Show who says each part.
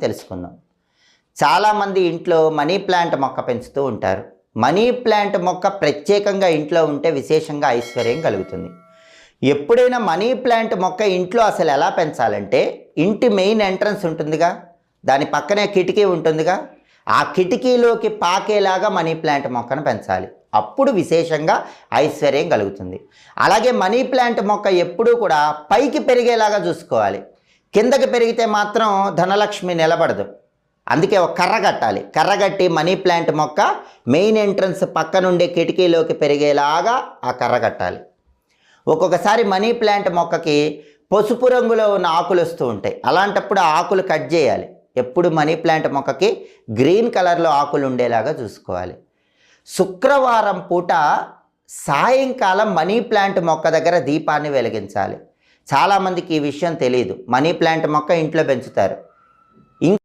Speaker 1: తెలుసుకుందాం. చాలామంది ఇంట్లో మనీ ప్లాంట్ మొక్క పెంచుతూ ఉంటారు. మనీ ప్లాంట్ మొక్క ప్రత్యేకంగా ఇంట్లో ఉంటే విశేషంగా ఐశ్వర్యం కలుగుతుంది. ఎప్పుడైనా మనీ ప్లాంట్ మొక్క ఇంట్లో అసలు ఎలా పెంచాలంటే, ఇంటి మెయిన్ ఎంట్రన్స్ ఉంటుందిగా, దాని పక్కనే కిటికీ ఉంటుందిగా, ఆ కిటికీలోకి పాకేలాగా మనీ ప్లాంట్ మొక్కను పెంచాలి. అప్పుడు విశేషంగా ఐశ్వర్యం కలుగుతుంది. అలాగే మనీ ప్లాంట్ మొక్క ఎప్పుడూ కూడా పైకి పెరిగేలాగా చూసుకోవాలి. కిందకి పెరిగితే మాత్రం ధనలక్ష్మి నిలబడదు. అందుకే ఒక కర్ర కట్టాలి. కర్ర కట్టి మనీ ప్లాంట్ మొక్క మెయిన్ ఎంట్రన్స్ పక్క నుండి కిటికీలోకి పెరిగేలాగా ఆ కర్ర కట్టాలి. ఒక్కొక్కసారి మనీ ప్లాంట్ మొక్కకి పసుపు రంగులో ఉన్న ఆకులు వస్తూ ఉంటాయి. అలాంటప్పుడు ఆ ఆకులు కట్ చేయాలి. ఎప్పుడు మనీ ప్లాంట్ మొక్కకి గ్రీన్ కలర్లో ఆకులు ఉండేలాగా చూసుకోవాలి. శుక్రవారం పూట సాయంకాలం మనీ ప్లాంట్ మొక్క దగ్గర దీపాన్ని వెలిగించాలి. చాలామందికి ఈ విషయం తెలియదు. మనీ ప్లాంట్ మొక్క ఇంట్లో పెంచుతారు,